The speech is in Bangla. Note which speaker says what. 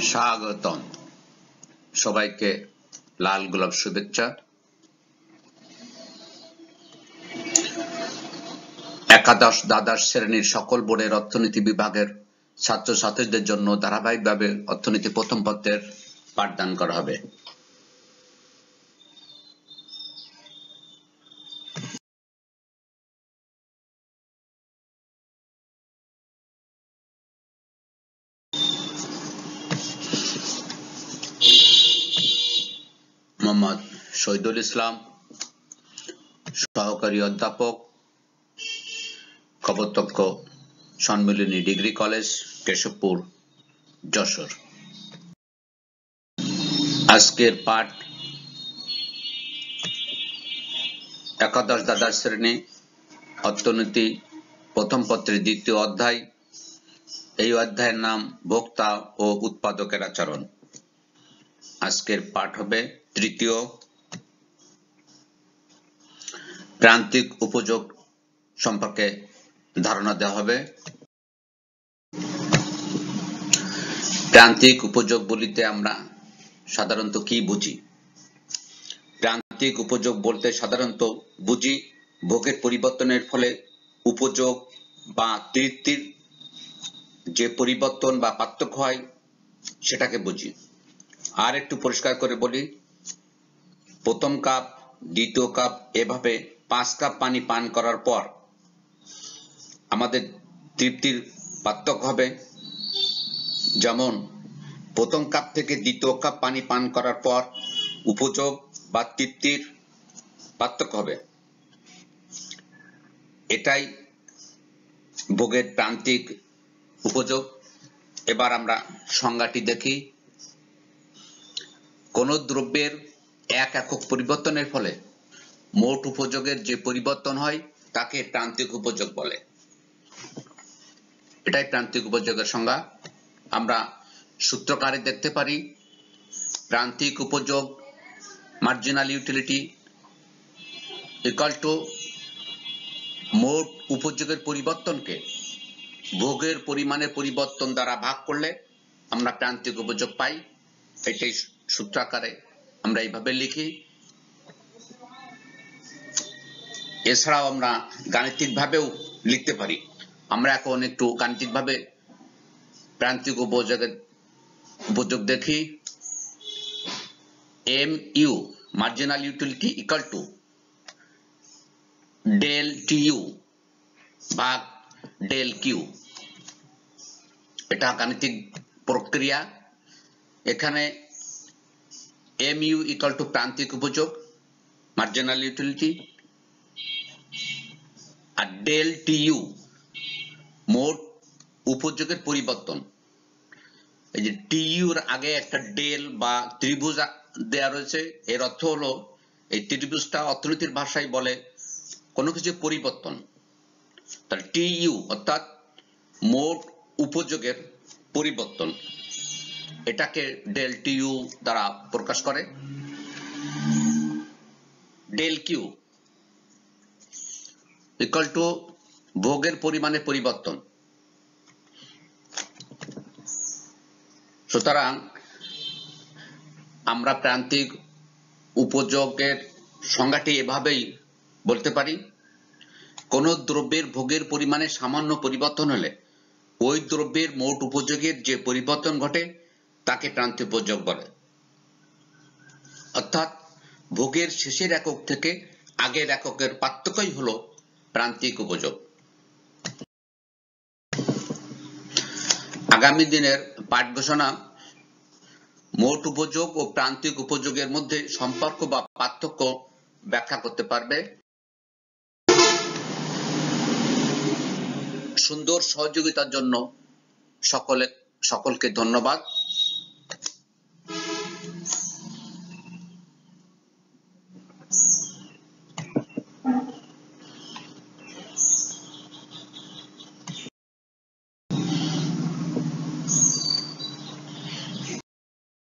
Speaker 1: স্বাগতম সবাইকে লাল গোলাপ শুভেচ্ছা। একাদশ দ্বাদশ শ্রেণীর সকল বোর্ডের অর্থনীতি বিভাগের ছাত্রছাত্রীদের জন্য ধারাবাহিকভাবে অর্থনীতি প্রথম পত্রের পাঠদান করা হবে। মোহাম্মদ শহীদুল ইসলাম, সহকারী অধ্যাপক, কপোতাক্ষ সম্মিলনী ডিগ্রি কলেজ, কেশবপুর, যশোর। আজকের পাঠ একাদশ দ্বাদশ শ্রেণী অর্থনীতি প্রথম পত্রের দ্বিতীয় অধ্যায়। এই অধ্যায়ের নাম ভোক্তা ও উৎপাদকের আচরণ। আজকের পাঠ হবে তৃতীয়। প্রান্তিক উপযোগ সম্পর্কে ধারণা দেওয়া হবে। প্রান্তিক উপযোগ বলিতে আমরা সাধারণত কি বুঝি? প্রান্তিক উপযোগ বলতে সাধারণত বুঝি ভোগের পরিবর্তনের ফলে উপযোগ বা তৃপ্তির যে পরিবর্তন বা পার্থক্য হয় সেটাকে বুঝি। আর একটু পরিষ্কার করে বলি, প্রথম কাপ, দ্বিতীয় কাপ, এভাবে 5 কাপ পানি পান করার পর আমাদের তৃপ্তির পার্থক্য হবে। যেমন প্রথম কাপ থেকে দ্বিতীয় কাপ পানি পান করার পর উপযোগ বা তৃপ্তির পার্থক্য হবে। এটাই ভোগের প্রান্তিক উপযোগ। এবার আমরা সংজ্ঞাটি দেখি। কোন দ্রব্যের এক একক পরিবর্তনের ফলে মোট উপযোগের যে পরিবর্তন হয় তাকে প্রান্তিক উপযোগ বলে। এটাই প্রান্তিক উপযোগের সংজ্ঞা। আমরা সূত্রকারে দেখতে পারি, প্রান্তিক উপযোগ মার্জিনাল ইউটিলিটি ইকুয়াল টু মোট উপযোগের পরিবর্তনকে ভোগের পরিমাণের পরিবর্তন দ্বারা ভাগ করলে আমরা প্রান্তিক উপযোগ পাই। এটাই সূত্রাকারে আমরা এইভাবে লিখি। এছাড়াও আমরা গাণিতিক ভাবেও লিখতে পারি। আমরা এখন একটু গাণিতিক ভাবে প্রান্তিক উপযোগ দেখি। MU marginal utility equal to del TU ভাগ ডেল Q। এটা গাণিতিক প্রক্রিয়া। এখানে MU ইকুয়াল টু প্রান্তিক উপযোগ মার্জিনাল ইউটিলিটি, আর ডেল TU মোট উপযোগের পরিবর্তন। এই যে TU এর আগে একটা ডেল বা ত্রিভুজ দেয়া রয়েছে, এর অর্থ হলো এই ত্রিভুজটা অর্থনীতির ভাষায় বলে কোনো কিছু পরিবর্তন। তাহলে TU অর্থাৎ মোট উপযোগের পরিবর্তন, এটাকে ডেল TU দ্বারা প্রকাশ করে। ডেল Q ইকুয়াল টু ভোগের পরিমাণে পরিবর্তন। সুতরাং আমরা প্রান্তিক উপযোগের সংজ্ঞাটি এভাবেই বলতে পারি, কোন দ্রব্যের ভোগের পরিমাণে সামান্য পরিবর্তন হলে ওই দ্রব্যের মোট উপযোগের যে পরিবর্তন ঘটে তাকে প্রান্তিক উপযোগ বলে। অর্থাৎ ভোগের শেষের একক থেকে আগের এককের পার্থক্যই হলো প্রান্তিক উপযোগ। আগামী দিনের পাঠ ঘোষণা মোট উপযোগ ও প্রান্তিক উপযোগের মধ্যে সম্পর্ক বা পার্থক্য ব্যাখ্যা করতে পারবে। সুন্দর সহযোগিতার জন্য সকলকে ধন্যবাদ।